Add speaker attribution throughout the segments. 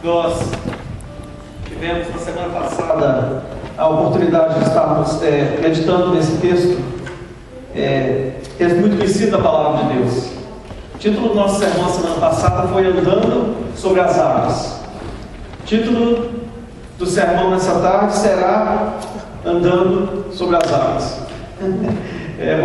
Speaker 1: Nós tivemos na semana passada a oportunidade de estarmos meditando nesse texto, texto muito conhecido da Palavra de Deus. O título do nosso sermão semana passada foi Andando sobre as Águas. O título do sermão nessa tarde será Andando sobre as Águas.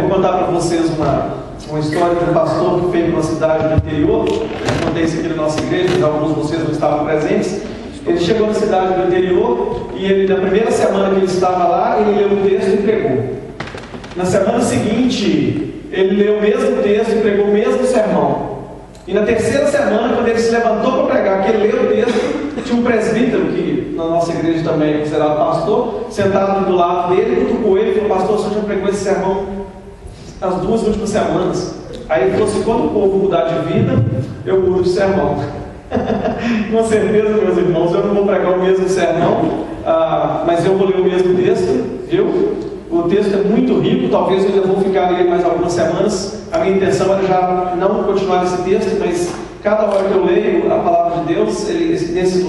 Speaker 1: Vou contar para vocês uma história de um pastor que veio para uma cidade do interior. Eu contei isso aqui na nossa igreja, mas alguns de vocês não estavam presentes. Ele chegou na cidade do interior e ele, na primeira semana que ele estava lá, ele leu o texto e pregou. Na semana seguinte, ele leu o mesmo texto e pregou o mesmo sermão. E na terceira semana, quando ele se levantou para pregar, que ele leu o texto, tinha um presbítero, que na nossa igreja também é considerado pastor, sentado do lado dele, cutucou ele e falou: pastor, o senhor já pregou esse sermão as 2 últimas semanas. Aí ele falou assim: quando o povo mudar de vida, eu mudo de sermão. Com certeza, meus irmãos, eu não vou pregar o mesmo sermão, mas eu vou ler o mesmo texto, viu? O texto é muito rico, talvez eu ainda vou ficar nele mais algumas semanas. A minha intenção era já não continuar esse texto, mas cada hora que eu leio a palavra de Deus, nesse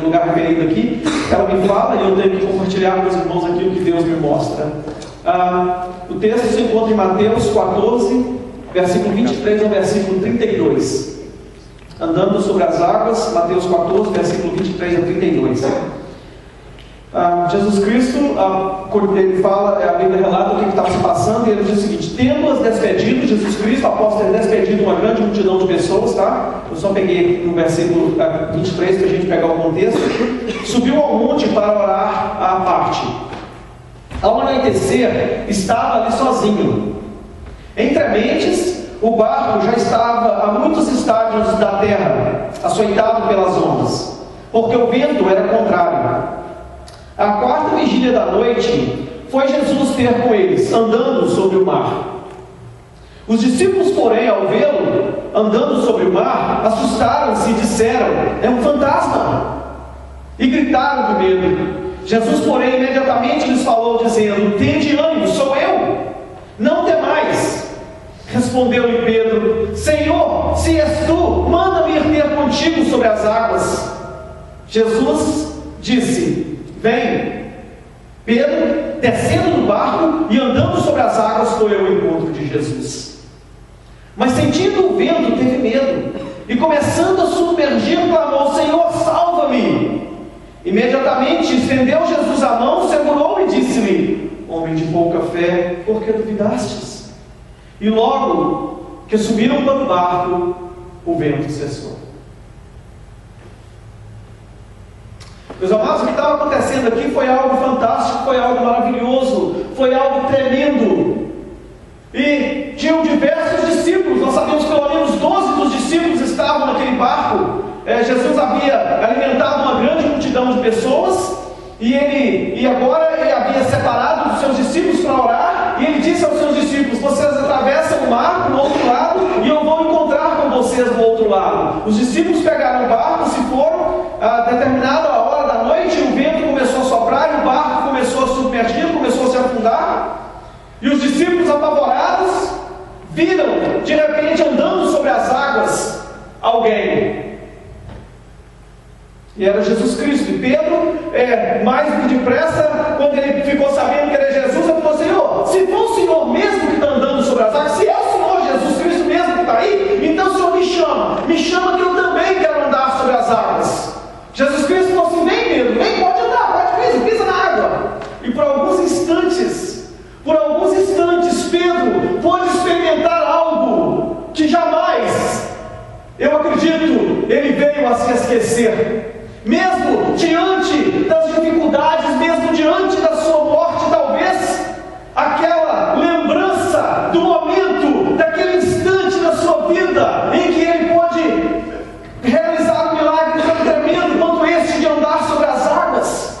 Speaker 1: lugar referido aqui, ela me fala e eu tenho que compartilhar com os irmãos aquilo que Deus me mostra. O texto se encontra em Mateus 14, versículo 23 ao versículo 32. Andando sobre as águas, Mateus 14, versículo 23 a 32. Jesus Cristo, ele fala, a Bíblia relata o que estava se passando, e ele diz o seguinte: tendo-as despedido, Jesus Cristo, após ter despedido uma grande multidão de pessoas, tá? Eu só peguei no versículo 23 para a gente pegar o contexto, subiu ao monte para orar à parte. Ao anoitecer, estava ali sozinho. Entre mentes, o barco já estava a muitos estádios da terra, açoitado pelas ondas, porque o vento era contrário. À quarta vigília da noite, foi Jesus ter com eles, andando sobre o mar. Os discípulos, porém, ao vê-lo andando sobre o mar, assustaram-se e disseram: é um fantasma! E gritaram de medo. Jesus, porém, imediatamente lhes falou, dizendo: tende ânimo, sou eu, não temais. Respondeu-lhe Pedro: Senhor, se és tu, manda-me ir ter contigo sobre as águas. Jesus disse: vem. Pedro, descendo do barco e andando sobre as águas, foi ao encontro de Jesus. Mas sentindo o vento, teve medo, e começando a submergir, clamou: Senhor, salva-me! Imediatamente estendeu Jesus a mão, segurou-o e disse-lhe: homem de pouca fé, por que duvidastes? E logo que subiram para o barco, o vento cessou. Meus amados, o que estava acontecendo aqui foi algo fantástico, foi algo maravilhoso, foi algo tremendo. E tinham diversos discípulos, nós sabemos que pelo menos 12 dos discípulos estavam naquele barco. Jesus havia alimentado uma grande multidão de pessoas, e agora ele havia separado os seus discípulos para orar, e ele disse aos seus discípulos: vocês atravessam o mar para o outro lado, e eu vou encontrar com vocês do outro lado. Os discípulos pegaram o barco, se foram, a determinada hora da noite, o vento começou a soprar, e o barco começou a submergir, começou a se afundar, e os discípulos, apavorados, viram, de repente, andando sobre as águas, alguém. E era Jesus Cristo. E Pedro, mais do que depressa, quando ele ficou sabendo que era Jesus, ele falou: Senhor, se for o Senhor mesmo que está andando sobre as águas, se é o Senhor Jesus Cristo mesmo que está aí, então o Senhor me chama que eu também quero andar sobre as águas. Jesus Cristo falou assim: vem Pedro, vem, pode andar, pode pisa na água. E por alguns instantes, Pedro pôde experimentar algo que jamais, eu acredito, ele veio a se esquecer. Mesmo diante das dificuldades, mesmo diante da sua morte, talvez aquela lembrança do momento, daquele instante da sua vida em que ele pôde realizar um milagre tão tremendo quanto este de andar sobre as águas,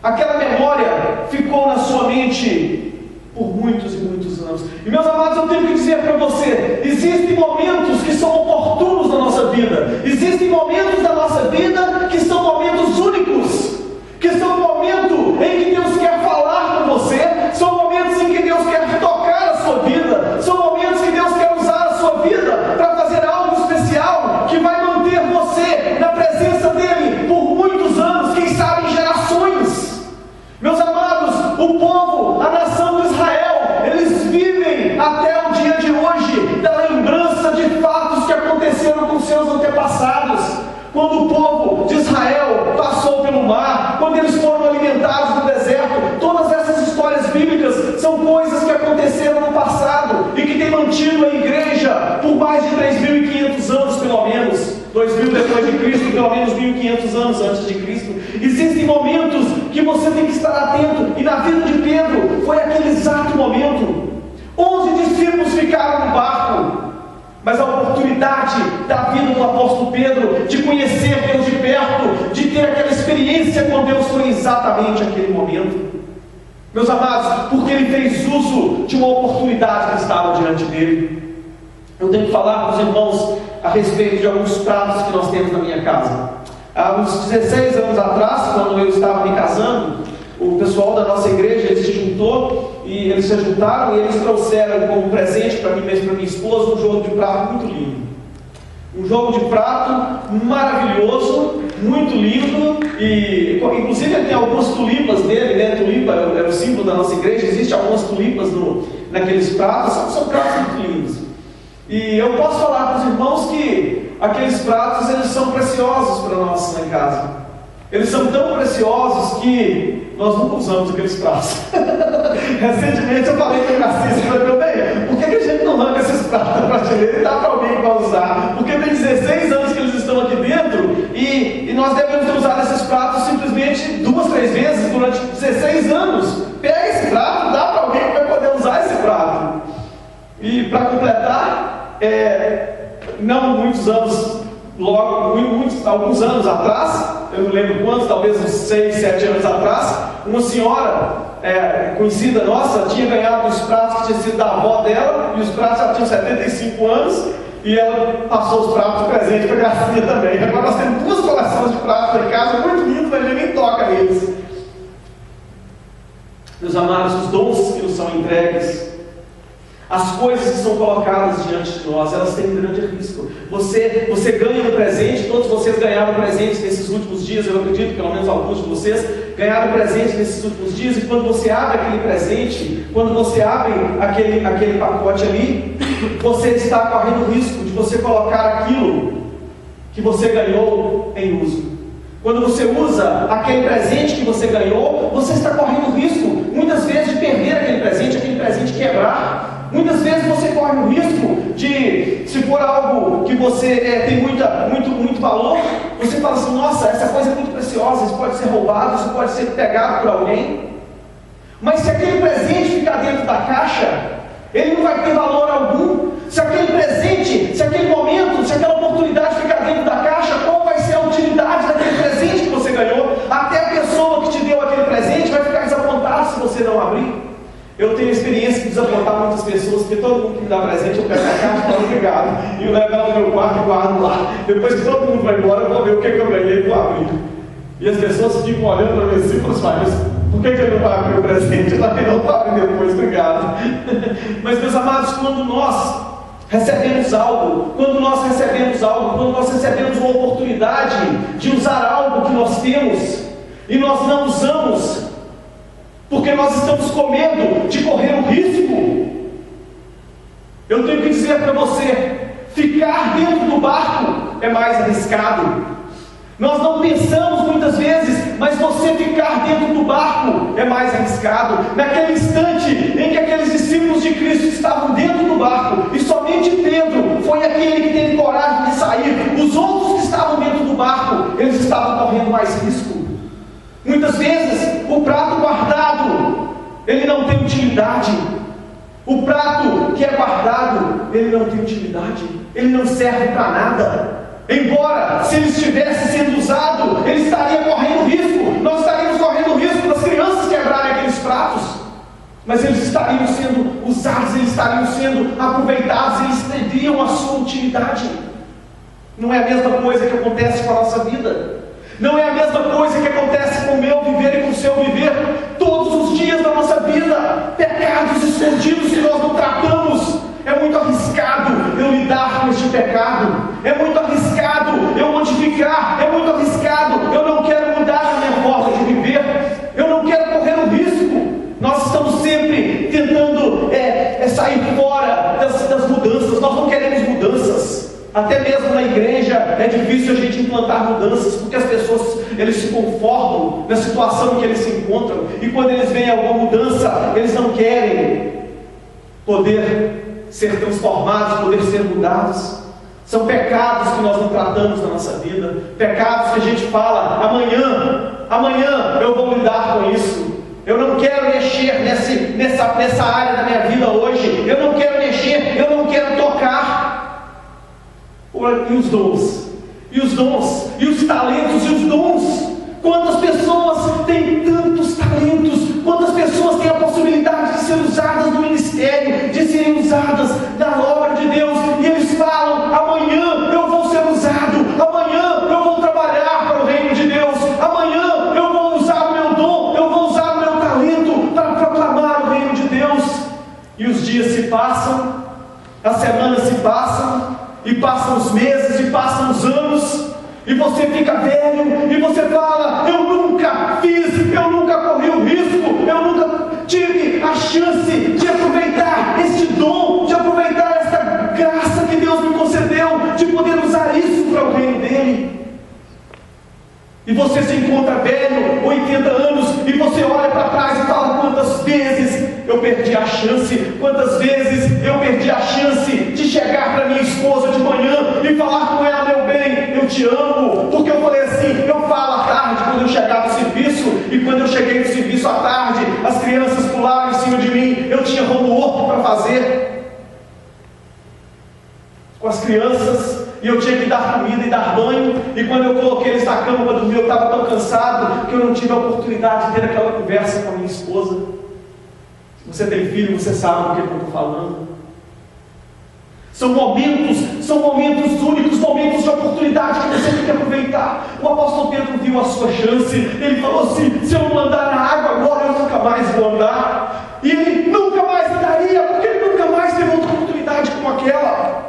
Speaker 1: aquela memória ficou na sua mente por muitos e muitos anos. E meus amados, eu tenho que dizer para você: existem momentos que são oportunos na nossa vida, existem momentos da nossa vida que são momentos únicos, que são momentos em que Deus quer falar com você, são momentos em que Deus quer tocar a sua vida, são momentos que Deus quer usar a sua vida para fazer algo especial que vai manter você na presença O povo, a nação de Israel, eles vivem até o dia de hoje da lembrança de fatos que aconteceram com seus antepassados. Quando o povo de Israel passou pelo mar, quando eles foram alimentados no deserto, todas essas histórias bíblicas são coisas que aconteceram no passado e que têm mantido a igreja por mais de 3.500 anos, pelo menos. 2.000 depois de Cristo, pelo menos 1.500 anos antes de Cristo. Existem momentos que você tem que estar atento, e na vida de Pedro foi aquele exato momento. 11 discípulos ficaram no barco, mas a oportunidade da vida do apóstolo Pedro de conhecer Deus de perto, de ter aquela experiência com Deus, foi exatamente aquele momento. Meus amados, porque ele fez uso de uma oportunidade que estava diante dele. Eu tenho que falar com os irmãos a respeito de alguns pratos que nós temos na minha casa. Há uns 16 anos atrás, quando eu estava me casando, o pessoal da nossa igreja se juntou, e eles se juntaram e eles trouxeram como presente para mim mesmo e para minha esposa um jogo de prato muito lindo. Um jogo de prato maravilhoso, muito lindo, e inclusive ele tem algumas tulipas nele, né? Tulipa é o símbolo da nossa igreja, existem algumas tulipas naqueles pratos, são pratos muito lindos. E eu posso falar para os irmãos que aqueles pratos, eles são preciosos para nós lá em casa. Eles são tão preciosos que nós nunca usamos aqueles pratos. Recentemente eu falei com o Narciso, falei, bem, por que a gente não arranca esses pratos da prateleira e dá para alguém para usar? Porque tem 16 anos que eles estão aqui dentro e nós devemos ter usado esses pratos simplesmente 2, 3 vezes durante 16 anos. Pega esse prato, dá para alguém que vai poder usar esse prato. E para completar, não muitos anos, alguns anos atrás, eu não lembro quantos, talvez uns 6, 7 anos atrás, uma senhora conhecida nossa tinha ganhado os pratos que tinha sido da avó dela, e os pratos já tinham 75 anos, e ela passou os pratos de presente para a Gracinha também. Agora nós temos 2 coleções de pratos em casa, muito lindos, mas a gente nem toca neles. Meus amados, os dons que nos são entregues, as coisas que são colocadas diante de nós, elas têm um grande risco. Você ganha um presente, todos vocês ganharam presentes nesses últimos dias, eu acredito, pelo menos alguns de vocês ganharam presente nesses últimos dias, e quando você abre aquele presente, quando você abre aquele pacote ali, você está correndo o risco de você colocar aquilo que você ganhou em uso. Quando você usa aquele presente que você ganhou, você está correndo o risco, muitas vezes, de perder aquele presente quebrar. Muitas vezes você corre o risco de, se for algo que você tem muito valor, você fala assim, nossa, essa coisa é muito preciosa, isso pode ser roubado, isso pode ser pegado por alguém. Mas se aquele presente ficar dentro da caixa, ele não vai ter valor algum. Se aquele presente, se aquele momento, se aquela oportunidade ficar dentro da caixa, qual vai ser a utilidade daquele presente que você ganhou? Até a pessoa que te deu aquele presente vai ficar desapontada se você não abrir. Eu tenho a experiência de desapontar muitas pessoas, porque todo mundo que me dá presente, eu pego a caixa e falo obrigado, e eu levo ela no meu quarto e guardo lá. Depois que todo mundo vai embora, eu vou ver o que eu ganhei e vou abrir. E as pessoas ficam olhando para mim assim e falam, mas por que ele não vai abrir o presente? Eu também não vou abrir depois, obrigado. Mas, meus amados, quando nós recebemos algo, quando nós recebemos uma oportunidade de usar algo que nós temos, e nós não usamos, porque nós estamos com medo de correr o risco, eu tenho que dizer para você, ficar dentro do barco é mais arriscado. Nós não pensamos muitas vezes, mas você ficar dentro do barco é mais arriscado. Naquele instante em que aqueles discípulos de Cristo estavam dentro do barco, e somente Pedro foi aquele que teve coragem de sair, os outros que estavam dentro do barco, eles estavam correndo mais risco. Muitas vezes, o prato guardado, ele não tem utilidade. O prato que é guardado, ele não tem utilidade. Ele não serve para nada. Embora, se ele estivesse sendo usado, ele estaria correndo risco. Nós estaríamos correndo risco das crianças quebrarem aqueles pratos. Mas eles estariam sendo usados, eles estariam sendo aproveitados, eles teriam a sua utilidade. Não é a mesma coisa que acontece com a nossa vida. Não é a mesma coisa que acontece com o meu viver e com o seu viver. Todos os dias da nossa vida, pecados escondidos que nós não tratamos. É muito arriscado eu lidar com este pecado. É muito arriscado eu modificar. É muito arriscado. Eu não quero mudar a minha forma de viver. Eu não quero correr o risco. Nós estamos sempre tentando sair fora das mudanças. Nós não queremos mudanças. Até mesmo na igreja é difícil a gente implantar mudanças, porque as pessoas, eles se conformam na situação em que eles se encontram, e quando eles veem alguma mudança, eles não querem poder ser transformados, poder ser mudados. São pecados que nós não tratamos na nossa vida, pecados que a gente fala: amanhã eu vou lidar com isso. Eu não quero mexer nessa área da minha vida hoje. Eu não quero mexer, eu não quero tocar. E os dons? E os dons? E os talentos? E os dons? Quantas pessoas têm tantos talentos? Quantas pessoas têm a possibilidade de ser usadas no ministério, de serem usadas na obra de Deus? E eles falam: amanhã eu vou ser usado, amanhã eu vou trabalhar para o reino de Deus, amanhã eu vou usar o meu dom, eu vou usar o meu talento para proclamar o reino de Deus. E os dias se passam, as semanas se passam, e passam os meses, e passam os anos, e você fica velho, e você fala: eu nunca fiz, eu nunca corri o risco, eu nunca tive a chance de aproveitar este dom, de aproveitar esta graça que Deus me concedeu, de poder usar isso para o reino dele. E você se encontra velho, 80 anos, e você olha para trás e fala: quantas vezes eu perdi a chance, quantas vezes eu perdi a chance de chegar para minha esposa de manhã e falar com ela: meu bem, eu te amo. Porque eu falei assim: eu falo à tarde quando eu chegar do serviço, e quando eu cheguei do serviço à tarde, as crianças pularam em cima de mim, eu tinha homework para fazer com as crianças, e eu tinha que dar comida e dar banho, e quando eu coloquei eles na cama para dormir, eu estava tão cansado que eu não tive a oportunidade de ter aquela conversa com a minha esposa. Se você tem filho, você sabe do que eu estou falando. São momentos únicos, momentos de oportunidade que você tem que aproveitar. O apóstolo Pedro viu a sua chance, ele falou assim: se eu não andar na água agora, eu nunca mais vou andar. E ele nunca mais andaria, porque ele nunca mais teve outra oportunidade como aquela.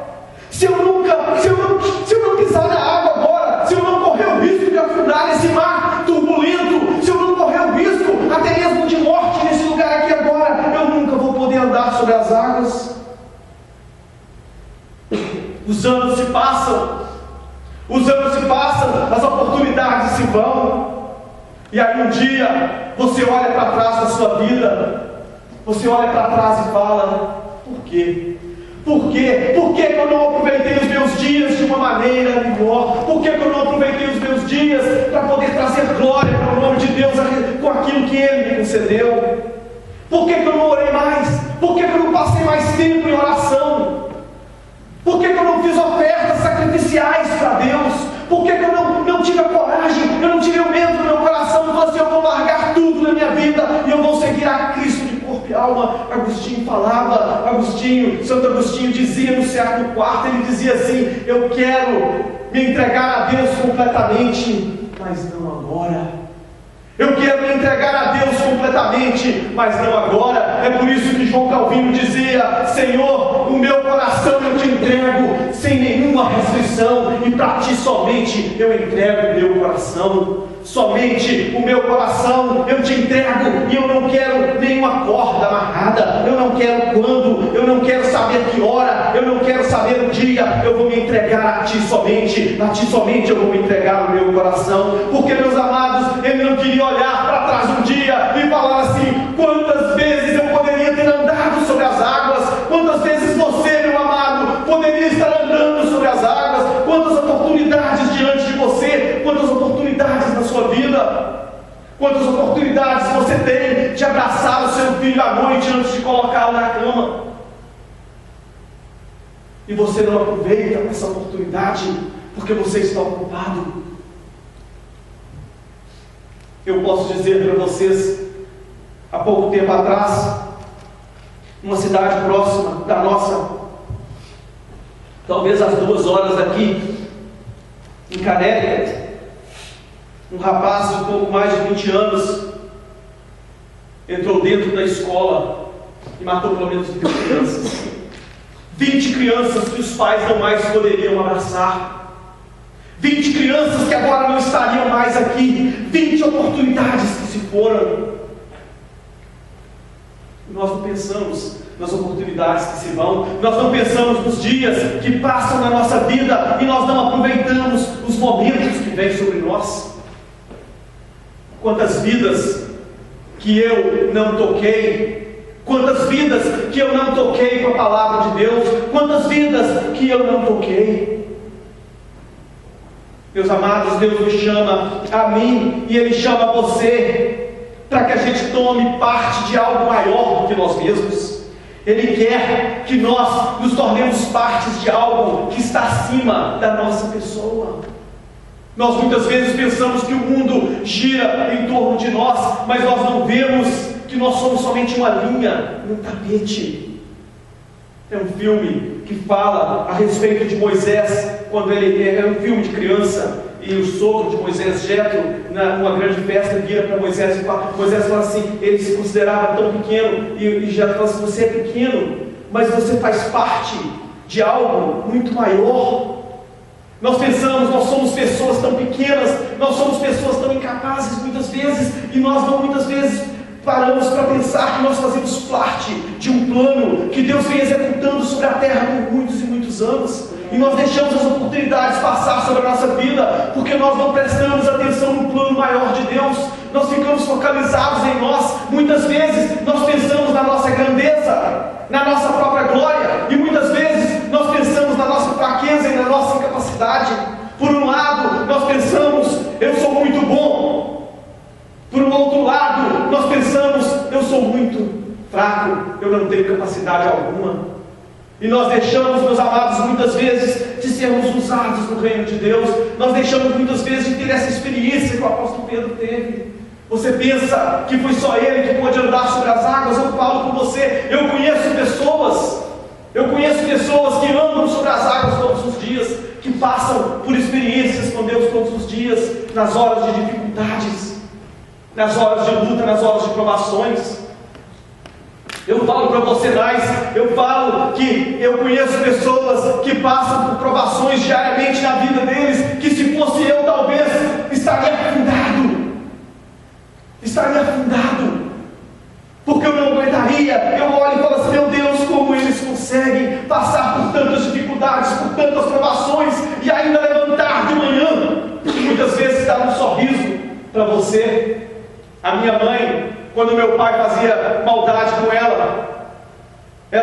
Speaker 1: Se eu não pisar na água agora, se eu não correr o risco de afundar nesse mar turbulento, se eu não correr o risco até mesmo de morte nesse lugar aqui agora, eu nunca vou poder andar sobre as águas. Os anos se passam, as oportunidades se vão, e aí um dia você olha para trás da sua vida, você olha para trás e fala: por quê? Por quê? Por que eu não aproveitei os meus dias de uma maneira melhor? Por que eu não aproveitei os meus dias para poder trazer glória para o nome de Deus com aquilo que Ele me concedeu? Por que eu não orei mais? Por que eu não passei mais tempo em oração? Por que eu não fiz ofertas sacrificiais para Deus? Por que eu não tive a coragem, eu não tive o medo no meu coração e falei assim: eu vou largar tudo na minha vida e eu vou seguir a Cristo de corpo e alma? Agostinho falava, Santo Agostinho dizia no século IV, ele dizia assim: eu quero me entregar a Deus completamente, mas não agora. Eu quero me entregar a Deus completamente, mas não agora. É por isso que João Calvino dizia: Senhor, o meu coração eu te entrego sem nenhuma restrição, e para ti somente eu entrego o meu coração. Somente o meu coração eu te entrego, e eu não quero nenhuma corda amarrada, eu não quero quando, eu não quero saber que hora, eu não quero saber o dia, eu vou me entregar a ti somente eu vou me entregar o meu coração. Porque, meus amados, ele não queria olhar para trás um dia e falar assim: quantas vezes eu poderia ter andado sobre as águas, quantas vezes você, meu amado, poderia estar andando sobre as águas, quantas oportunidades diante de você, quantas oportunidades na sua vida, quantas oportunidades você tem de abraçar o seu filho à noite antes de colocá-lo na cama, e você não aproveita essa oportunidade porque você está ocupado. Eu posso dizer para vocês, há pouco tempo atrás, numa cidade próxima da nossa, talvez às 2 horas daqui, em Canélia, um rapaz de um pouco mais de 20 anos entrou dentro da escola e matou pelo menos 20 crianças. 20 crianças que os pais não mais poderiam abraçar. 20 crianças que agora não estariam mais aqui. 20 oportunidades que se foram. Nós não pensamos nas oportunidades que se vão, nós não pensamos nos dias que passam na nossa vida e nós não aproveitamos os momentos que vêm sobre nós. Quantas vidas que eu não toquei, quantas vidas que eu não toquei com a palavra de Deus, quantas vidas que eu não toquei. Meus amados, Deus me chama a mim e Ele chama a você para que a gente tome parte de algo maior do que nós mesmos. Ele quer que nós nos tornemos partes de algo que está acima da nossa pessoa. Nós muitas vezes pensamos que o mundo gira em torno de nós, mas nós não vemos que nós somos somente uma linha no tapete. Tem um filme que fala a respeito de Moisés, quando ele é um filme de criança, e o sogro de Moisés, Jetro, numa grande festa, vira para Moisés e fala, Moisés fala assim, ele se considerava tão pequeno, e Jetro fala assim, você é pequeno, mas você faz parte de algo muito maior. Nós pensamos, nós somos pessoas tão pequenas, nós somos pessoas tão incapazes muitas vezes, e nós não muitas vezes paramos para pensar que nós fazemos parte de um plano que Deus vem executando sobre a terra por muitos e muitos anos, e nós deixamos as oportunidades passar sobre a nossa vida, porque nós não prestamos atenção no plano maior de Deus, nós ficamos focalizados em nós, muitas vezes nós pensamos na nossa grandeza, na nossa própria glória, e muitas vezes nós pensamos na nossa fraqueza e na nossa incapacidade. Por um lado, nós pensamos, eu sou muito bom. Por um outro lado, nós pensamos, eu sou muito fraco, eu não tenho capacidade alguma. E nós deixamos, meus amados, muitas vezes de sermos usados no reino de Deus. Nós deixamos muitas vezes de ter essa experiência que o apóstolo Pedro teve. Você pensa que foi só ele que pôde andar sobre as águas? Eu falo com você, eu conheço pessoas que andam sobre as águas todos os dias, que passam por experiências com Deus todos os dias, nas horas de dificuldades, nas horas de luta, nas horas de provações. Eu falo para você mais, eu falo que eu conheço pessoas que passam por provações diariamente na vida deles, que se fosse eu talvez estaria afundado, porque eu não aguentaria. Eu olho e falo assim, meu Deus, como eles conseguem passar por tantas dificuldades, por tantas provações, e ainda levantar de manhã, e muitas vezes dar um sorriso para você. A minha mãe, quando meu pai fazia maldade com ela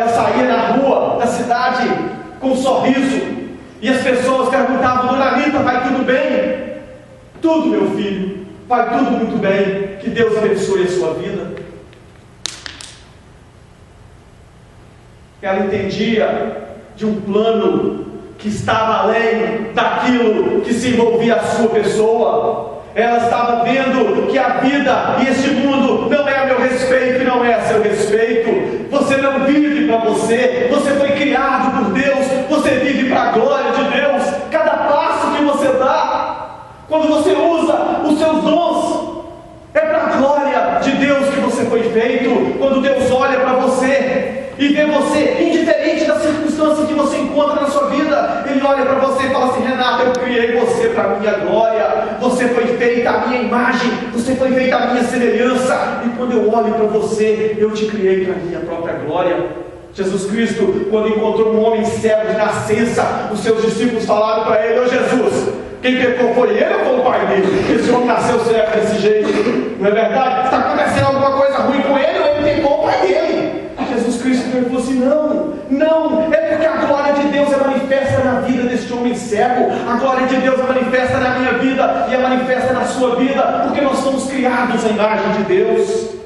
Speaker 1: saía na rua da cidade com um sorriso, e as pessoas perguntavam, Dona Anitta, vai tudo bem? Tudo, meu filho, vai tudo muito bem, que Deus abençoe a sua vida. Ela entendia de um plano que estava além daquilo que se envolvia a sua pessoa. Ela estava vendo que a vida e este mundo não é a meu respeito e não é a seu respeito. Você não vive para você, você foi criado por Deus, você vive para a glória de Deus. Cada passo que você dá, quando você usa os seus dons, é para a glória de Deus que você foi feito. Quando Deus olha para você e vê você, indiferente da circunstância que você encontra na sua vida, Ele olha para você e fala assim, Renata, eu criei você para a minha glória, você foi feita à minha imagem, você foi feita à minha semelhança, e quando eu olho para você, eu te criei para a minha própria glória. Jesus Cristo, quando encontrou um homem cego de nascença, os seus discípulos falaram para ele, ô Jesus, quem pecou foi ele ou foi o pai dele? Esse homem nasceu cego desse jeito, não é verdade? Está acontecendo alguma coisa ruim com ele ou ele pecou o pai dele? Jesus Cristo falou assim, não, é porque a glória de Deus é manifesta na vida deste homem cego, a glória de Deus é manifesta na minha vida e é manifesta na sua vida, porque nós somos criados à imagem de Deus.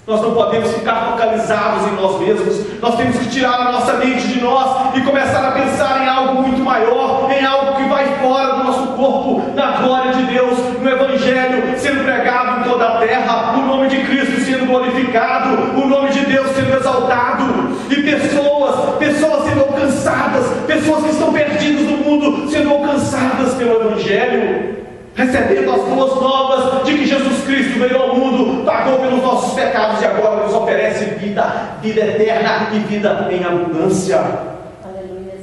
Speaker 1: Nós não podemos ficar focalizados em nós mesmos, nós temos que tirar a nossa mente de nós e começar a pensar em algo muito maior, em algo que vai fora do nosso corpo, na glória de Deus, no Evangelho sendo pregado em toda a terra, o nome de Cristo sendo glorificado, o nome de Deus sendo exaltado, e pessoas sendo alcançadas, pessoas que estão perdidas no mundo sendo alcançadas pelo Evangelho, recebendo as boas novas de que Jesus Cristo veio ao mundo, pagou pelos nossos pecados e agora nos oferece vida eterna e vida em abundância.
Speaker 2: Aleluia.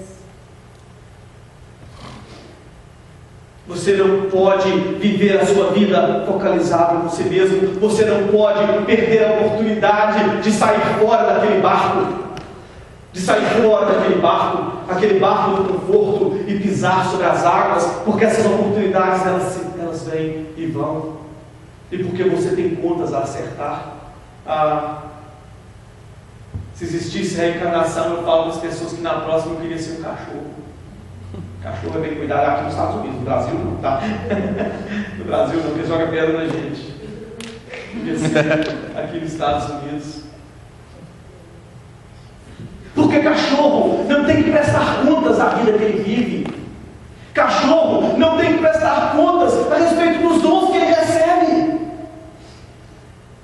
Speaker 1: Você não pode viver a sua vida focalizado em você mesmo. Você não pode perder a oportunidade de sair fora daquele barco. Aquele barco do conforto, e pisar sobre as águas, porque essas oportunidades elas vêm e vão. E porque você tem contas a acertar. Se existisse reencarnação, eu falo para as pessoas que na próxima eu queria ser um cachorro. Cachorro é bem cuidado aqui nos Estados Unidos, no Brasil não, tá? No Brasil não, porque joga pedra na gente. Aqui nos Estados Unidos. Porque cachorro não tem que prestar contas da vida que ele vive. Cachorro não tem que prestar contas a respeito dos dons que ele recebe.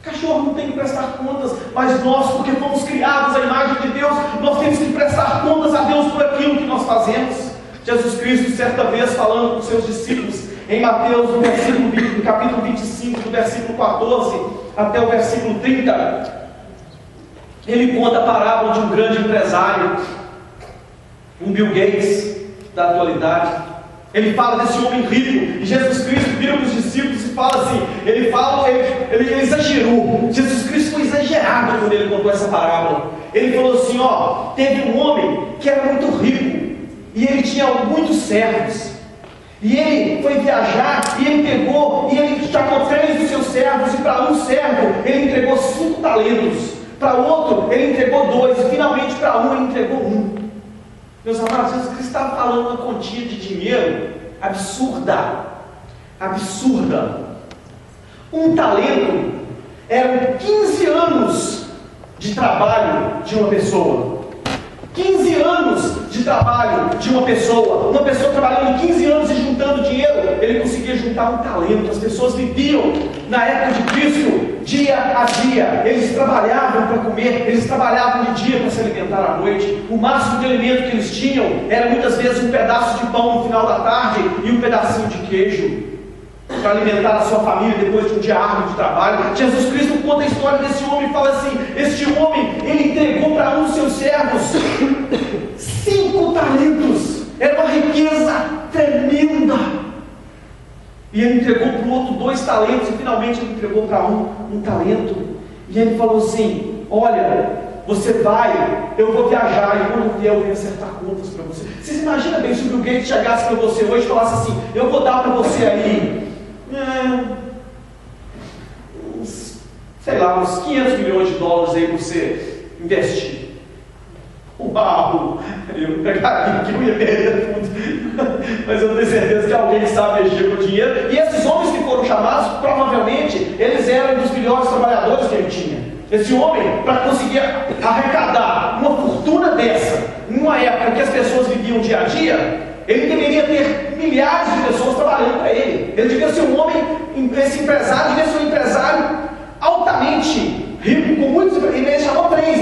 Speaker 1: Cachorro não tem que prestar contas, mas nós, porque fomos criados à imagem de Deus, nós temos que prestar contas a Deus por aquilo que nós fazemos. Jesus Cristo, certa vez, falando com os seus discípulos, em Mateus, no capítulo 25, do versículo 14 até o versículo 30, ele conta a parábola de um grande empresário, um Bill Gates da atualidade. Ele fala desse homem rico, e Jesus Cristo vira para os discípulos e fala assim, ele exagerou. Jesus Cristo foi exagerado quando ele contou essa parábola. Ele falou assim, teve um homem que era muito rico, e ele tinha muitos servos, e ele foi viajar, e ele chamou 3 dos seus servos, e para um servo ele entregou 5 talentos, para outro ele entregou 2, e finalmente para um ele entregou 1. Meus amados, Jesus Cristo estava falando uma quantia de dinheiro absurda. Um talento eram 15 anos de trabalho de uma pessoa. 15 anos de trabalho de uma pessoa trabalhando 15 anos e juntando dinheiro, ele conseguia juntar um talento. As pessoas viviam na época de Cristo, dia a dia, eles trabalhavam para comer, eles trabalhavam de dia para se alimentar à noite. O máximo de alimento que eles tinham era muitas vezes um pedaço de pão no final da tarde e um pedacinho de queijo, para alimentar a sua família depois de um dia árduo de trabalho. Jesus Cristo conta a história desse homem e fala assim, este homem, ele entregou para um dos seus servos 5 talentos, era uma riqueza tremenda, e ele entregou para o outro 2 talentos, e finalmente ele entregou para um talento, e ele falou assim, olha, você vai, eu vou viajar, e quando eu vier eu venho acertar contas para você. Vocês imaginam bem se o Bill Gates chegasse para você hoje e falasse assim, eu vou dar para você aí uns 500 milhões de dólares aí para você investir. Uau! Eu não pegaria que eu ia perder tudo. Mas eu tenho certeza que alguém que sabe mexer com o dinheiro. E esses homens que foram chamados, provavelmente, eles eram dos melhores trabalhadores que ele tinha. Esse homem, para conseguir arrecadar uma fortuna dessa, numa época que as pessoas viviam dia a dia, ele deveria ter milhares de pessoas trabalhando para ele. Ele devia ser um homem, esse empresário devia ser um empresário altamente rico, com muitos. Ele chamou 3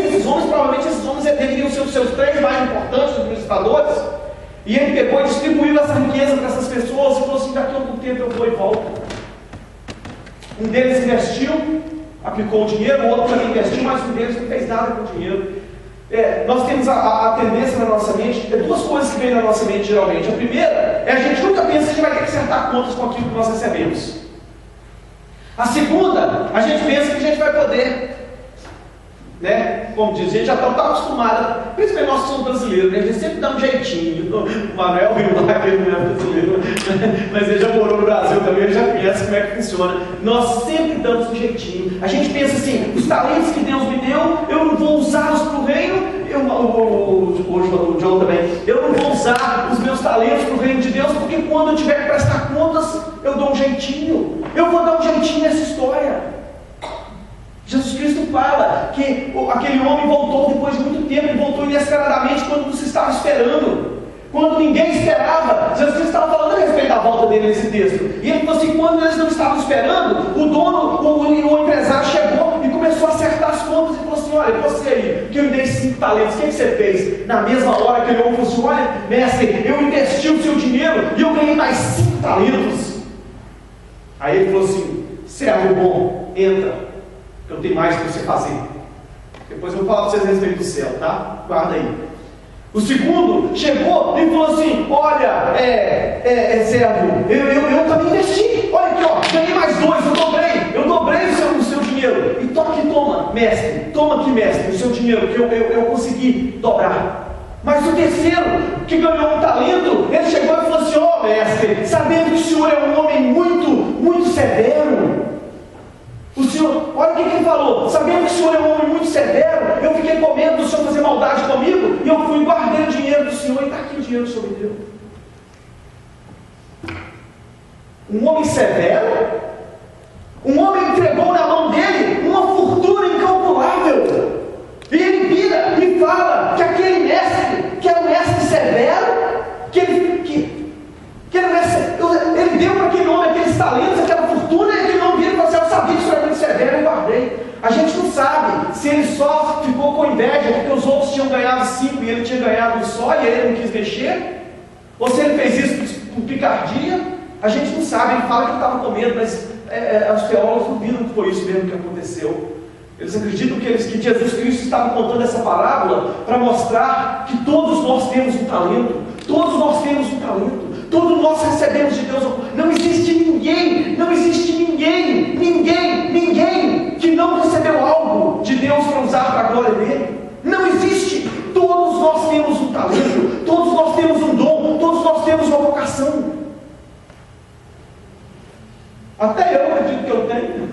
Speaker 1: desses homens, provavelmente esses homens deveriam ser os seus 3 mais importantes administradores. E ele pegou e distribuiu essa riqueza para essas pessoas e falou assim, daqui a algum tempo eu vou e volto. Um deles investiu, aplicou o dinheiro, o outro também investiu, mas um deles não fez nada com o dinheiro. Nós temos a tendência na nossa mente, 2 coisas que vêm na nossa mente geralmente. A primeira é a gente nunca pensa que a gente vai ter que acertar contas com aquilo que nós recebemos. A segunda, a gente pensa que a gente vai poder, como diz, a gente já está acostumado, principalmente nós que somos brasileiros, a gente sempre dá um jeitinho. O Manuel viu lá que ele não é brasileiro, mas ele já morou no Brasil também, ele já conhece como é que funciona. Nós sempre damos um jeitinho. A gente pensa assim, os talentos que Deus me deu, eu não vou usá-los para o reino. O João também, eu não vou usar os meus talentos para o reino de Deus, porque quando eu tiver que prestar contas, eu dou um jeitinho. Eu vou dar um jeitinho nessa história. Jesus Cristo fala que aquele homem voltou depois de muito tempo, ele voltou inesperadamente quando você estava esperando, quando ninguém esperava. Jesus Cristo estava falando a respeito da volta dele nesse texto, e ele falou assim, quando eles não estavam esperando, o dono, o empresário chegou e começou a acertar as contas e falou assim, olha, você aí, que eu me dei 5 talentos, o que você fez? Na mesma hora que ele falou assim, olha, mestre, eu investi o seu dinheiro e eu ganhei mais 5 talentos. Aí ele falou assim, servo bom, entra, que eu tenho mais para você fazer. Depois eu vou falar para vocês a respeito do céu, tá? Guarda aí. O segundo chegou e falou assim: olha, servo, eu também investi. Olha aqui, ó, ganhei mais 2, eu dobrei o seu dinheiro. E toma, mestre, toma aqui, mestre, o seu dinheiro, que eu consegui dobrar. Mas o terceiro, que ganhou um talento, ele chegou e falou assim: ó, mestre, sabendo que o senhor é um homem muito severo. O senhor, olha o que ele falou: sabendo que o senhor é um homem muito severo, eu fiquei com medo do senhor fazer maldade comigo, e eu fui e guardei o dinheiro do senhor, e está aqui o dinheiro que o senhor me deu. Um homem severo, um homem entregou na mão dele uma fortuna incalculável, e ele vira e fala que aquele mestre, que era um mestre severo, ele deu para aquele homem aqueles talentos, aquela fortuna, e aquele homem vira e fala assim: eu sabia que isso era muito severo, eu guardei. A gente não sabe se ele só ficou com inveja porque os outros tinham ganhado 5 e ele tinha ganhado um só e ele não quis mexer, ou se ele fez isso por picardia. A gente não sabe. Ele fala que estava com medo, mas os teólogos duvidam que foi isso mesmo que aconteceu. Eles acreditam que Jesus Cristo estava contando essa parábola para mostrar que todos nós temos um talento, todos nós temos um talento, todos nós recebemos de Deus. Não existe ninguém que não recebeu algo de Deus para usar para a glória dele. Não existe. Todos nós temos um talento, todos nós temos um dom, todos nós temos uma vocação. Até eu acredito que eu tenho.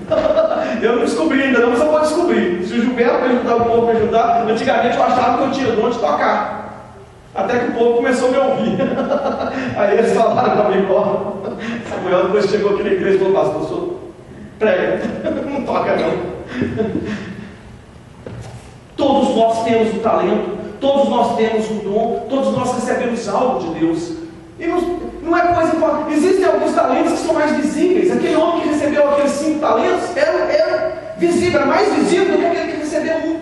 Speaker 1: Eu não descobri ainda não, mas eu vou descobrir. Se o Gilberto me ajudar, o povo me ajudar. Antigamente eu achava que eu tinha dom de tocar, até que o povo começou a me ouvir. Aí eles falaram para mim: ó, Samuel depois chegou aqui na igreja e falou: pastor, sou prega, não toca não. Todos nós temos um talento, todos nós temos um dom, todos nós recebemos algo de Deus. E não é coisa importante. Existem alguns talentos que são mais visíveis. Aquele homem que recebeu aqueles 5 talentos era visível, era mais visível do que aquele que recebeu 1.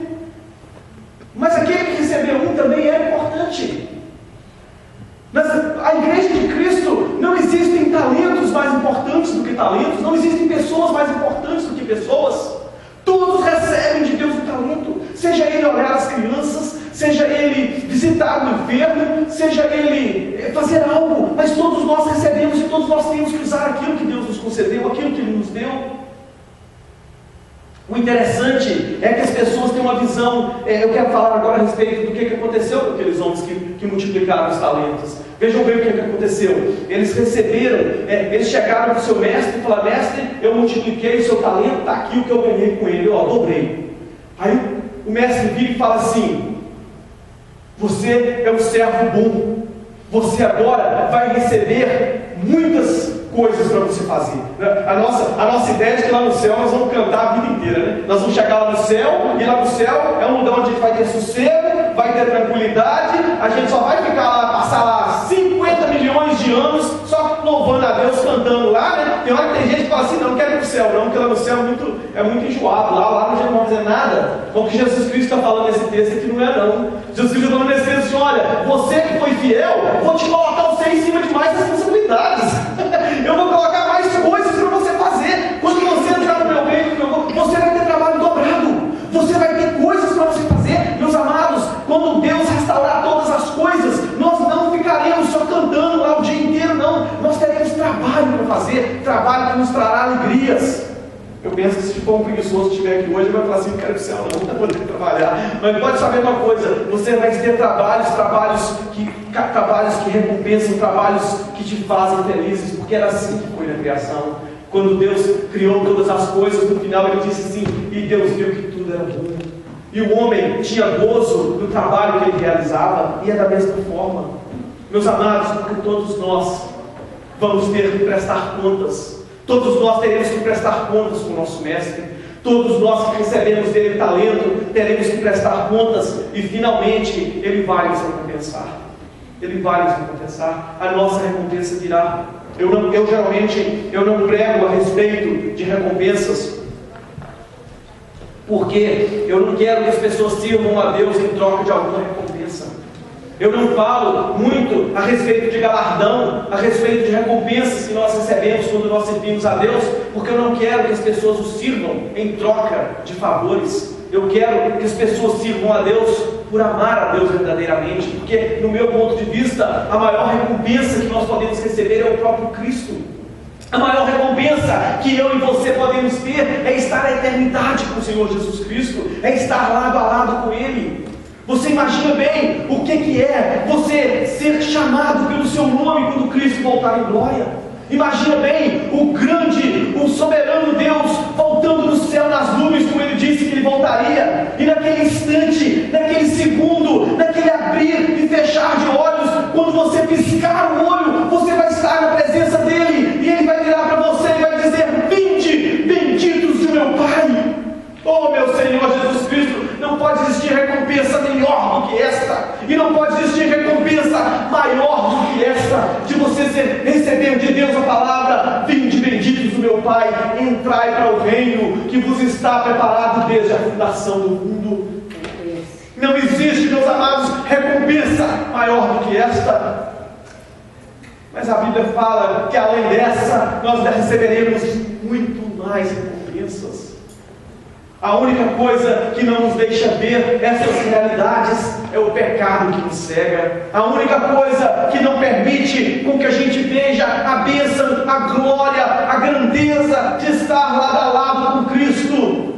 Speaker 1: Mas aquele que recebeu 1 também é importante. Mas a igreja de Cristo, não existem talentos mais importantes do que talentos, não existem pessoas mais importantes do que pessoas. Todos recebem de Deus um talento, seja ele olhar as crianças, seja ele visitar o enfermo, seja ele fazer algo, mas todos nós recebemos e todos nós temos que usar aquilo que Deus nos concedeu, aquilo que Ele nos deu. O interessante é que as pessoas têm uma visão. Eu quero falar agora a respeito do que aconteceu com aqueles homens que multiplicaram os talentos. Vejam bem o que aconteceu. Eles receberam, eles chegaram para o seu mestre e falaram: mestre, eu multipliquei o seu talento, está aqui o que eu ganhei com ele, ó, dobrei. Aí o mestre vira e fala assim: você é um servo bom, você agora vai receber muitas coisas para você fazer. A nossa ideia é que lá no céu nós vamos cantar a vida inteira, né? Nós vamos chegar lá no céu, e lá no céu é um lugar onde a gente vai ter sossego, vai ter tranquilidade, a gente só vai ficar lá, passar lá 50 milhões de anos só louvando a Deus, cantando lá, né? Tem hora que tem gente que fala assim: não quero ir para o céu não, porque lá no céu é muito enjoado, lá não vamos fazer nada. O que Jesus Cristo está falando nesse texto aqui não é não. Jesus Cristo está falando nesse texto assim: olha, você que foi fiel, eu vou te colocar você em cima de mais responsabilidades. Eu vou colocar mais coisas para você fazer. Quando você entrar no meu reino, você vai ter trabalho dobrado, você vai ter coisas para você fazer. Meus amados, quando Deus restaurar todas as coisas, nós não ficaremos só cantando lá o dia inteiro, não. Nós teremos trabalho para fazer, trabalho que nos trará alegrias. Eu penso que se for um preguiçoso que estiver aqui hoje, ele vai falar assim: não quero ir para o céu não, não vou ter que trabalhar. Mas pode saber uma coisa: você vai ter trabalhos que recompensam, trabalhos que te fazem felizes, porque era assim que foi na criação. Quando Deus criou todas as coisas, no final Ele disse assim: e Deus viu que tudo era bom. E o homem tinha gozo no trabalho que ele realizava, e é da mesma forma, meus amados, porque todos nós vamos ter que prestar contas. Todos nós teremos que prestar contas com o nosso mestre. Todos nós que recebemos dele talento, teremos que prestar contas, e finalmente Ele vai nos recompensar. Ele vai nos recompensar. A nossa recompensa virá. Eu geralmente não prego a respeito de recompensas, porque eu não quero que as pessoas sirvam a Deus em troca de alguma recompensa. Eu não falo muito a respeito de galardão, a respeito de recompensas que nós recebemos quando nós servimos a Deus, porque eu não quero que as pessoas o sirvam em troca de favores. eu quero que as pessoas sirvam a Deus por amar a Deus verdadeiramente, porque, no meu ponto de vista, a maior recompensa que nós podemos receber é o próprio Cristo. A maior recompensa que eu e você podemos ter é estar na eternidade com o Senhor Jesus Cristo, é estar lado a lado com Ele. Você imagina bem o que é você ser chamado pelo seu nome quando Cristo voltar em glória? Imagina bem o grande, o soberano Deus voltando do céu nas nuvens, como Ele disse que Ele voltaria, e naquele instante, naquele segundo, naquele abrir e fechar de olhos, quando você piscar o olho, você vai estar na presença dEle, e Ele vai virar para você e vai dizer: vinde, benditos de meu Pai. Oh, meu Senhor Jesus Cristo, não pode existir recompensa melhor do que esta, e não pode existir recompensa maior do que esta, de você receber de Deus a palavra: vinde, benditos do meu Pai, entrai para o reino que vos está preparado desde a fundação do mundo. Não existe, meus amados, recompensa maior do que esta. Mas a Bíblia fala que além dessa, nós receberemos muito mais recompensas. A única coisa que não nos deixa ver essas realidades é o pecado que nos cega. A única coisa que não permite com que a gente veja a bênção, a glória, a grandeza de estar lado a lado com Cristo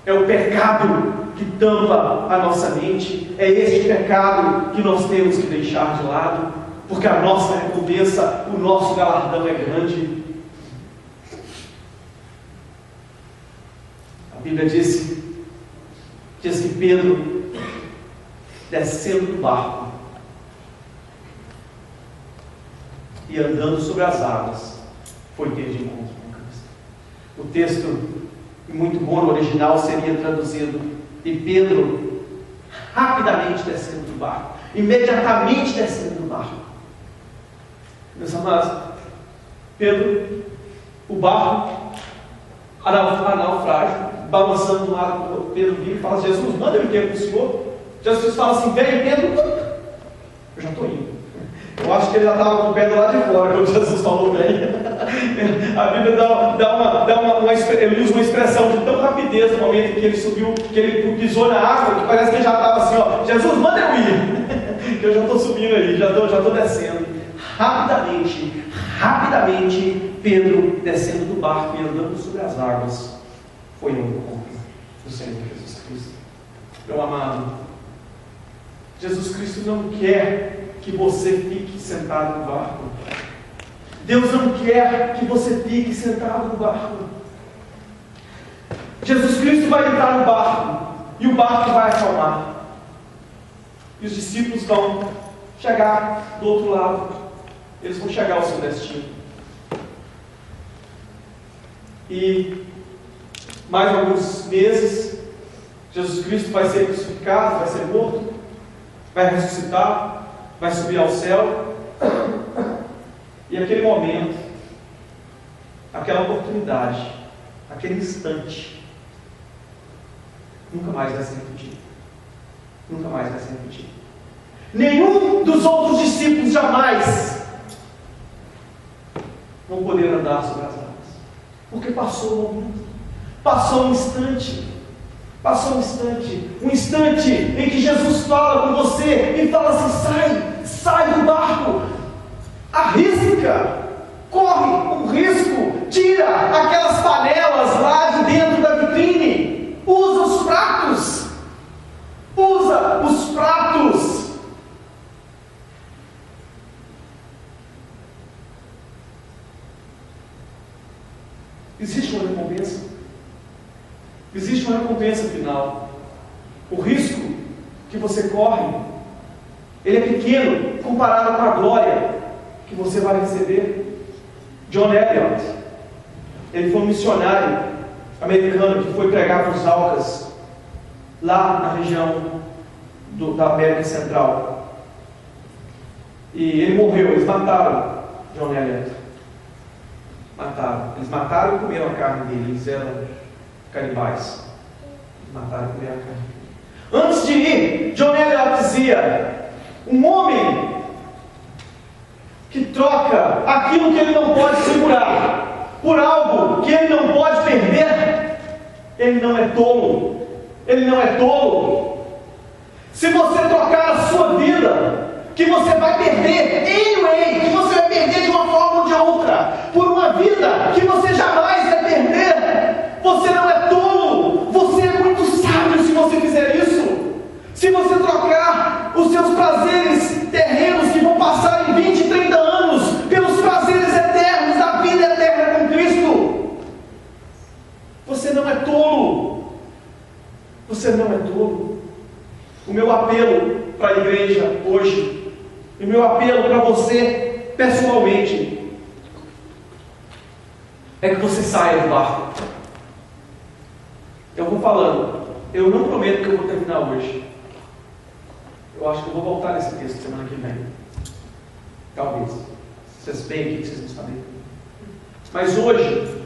Speaker 1: é o pecado que tampa a nossa mente. É este pecado que nós temos que deixar de lado, porque a nossa recompensa, o nosso galardão é grande. A Bíblia diz que Pedro, descendo do barco e andando sobre as águas, foi ter de encontro com Cristo. O texto, muito bom no original, seria traduzido: e Pedro, rapidamente descendo do barco, imediatamente descendo do barco. Meus amados, Pedro, o barco, a naufrágio, balançando de um lado para o outro. Pedro vira e fala: Jesus, manda eu ir para o Senhor. Jesus fala assim: vem. Pedro, eu já estou indo. Eu acho que ele já estava com o pé do lado de fora quando Jesus falou: vem. A Bíblia ele usa uma expressão de tão rapidez no momento que ele subiu, que ele pisou na água, que parece que ele já estava assim: ó, Jesus, manda eu ir, que eu já estou subindo aí, já estou descendo. Rapidamente, Pedro, descendo do barco e andando sobre as águas, foi ao encontro do Senhor Jesus Cristo. Meu amado, Jesus Cristo não quer que você fique sentado no barco. Deus não quer que você fique sentado no barco. Jesus Cristo vai entrar no barco e o barco vai acalmar. E os discípulos vão chegar do outro lado. Eles vão chegar ao seu destino. E mais alguns meses, Jesus Cristo vai ser crucificado, vai ser morto, vai ressuscitar, vai subir ao céu. E aquele momento, aquela oportunidade, aquele instante, nunca mais vai ser repetido. Nunca mais vai ser repetido. Nenhum dos outros discípulos jamais vão poder andar sobre as águas, porque passou o momento, passou um instante, um instante em que Jesus fala com você e fala assim: sai do barco, arrisca, corre um risco, tira aquelas panelas lá de dentro da vitrine, usa os pratos. Existe uma recompensa. Existe uma recompensa final. O risco que você corre, ele é pequeno comparado com a glória que você vai receber. John Eliot, ele foi um missionário americano que foi pregar para os Aucas, lá na região da América Central. E ele morreu, eles mataram John Eliot. Eles mataram e comeram a carne dele, eles eram canibais. Eles mataram e comeram a carne dele. Antes de ir, John Eliot dizia: um homem que troca aquilo que ele não pode segurar por algo que ele não pode perder, ele não é tolo, ele não é tolo. Se você trocar a sua vida, que você vai perder anyway, que você vai perder de uma forma ou de outra, por uma vida que você jamais vai perder, você não é tolo, você é muito sábio se você fizer isso. Se você trocar os seus prazeres terrenos que vão passar em 20, 30 anos, pelos prazeres eternos da vida eterna com Cristo, você não é tolo. Você não é tolo. O meu apelo para a igreja hoje, e o meu apelo para você pessoalmente, é que você saia do barco. Eu vou falando, eu não prometo que eu vou terminar hoje. Eu acho que eu vou voltar nesse texto semana que vem. Talvez. Vocês bem aqui que vocês não sabem. Mas hoje,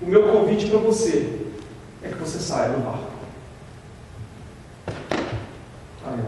Speaker 1: o meu convite para você é que você saia do barco. Amém.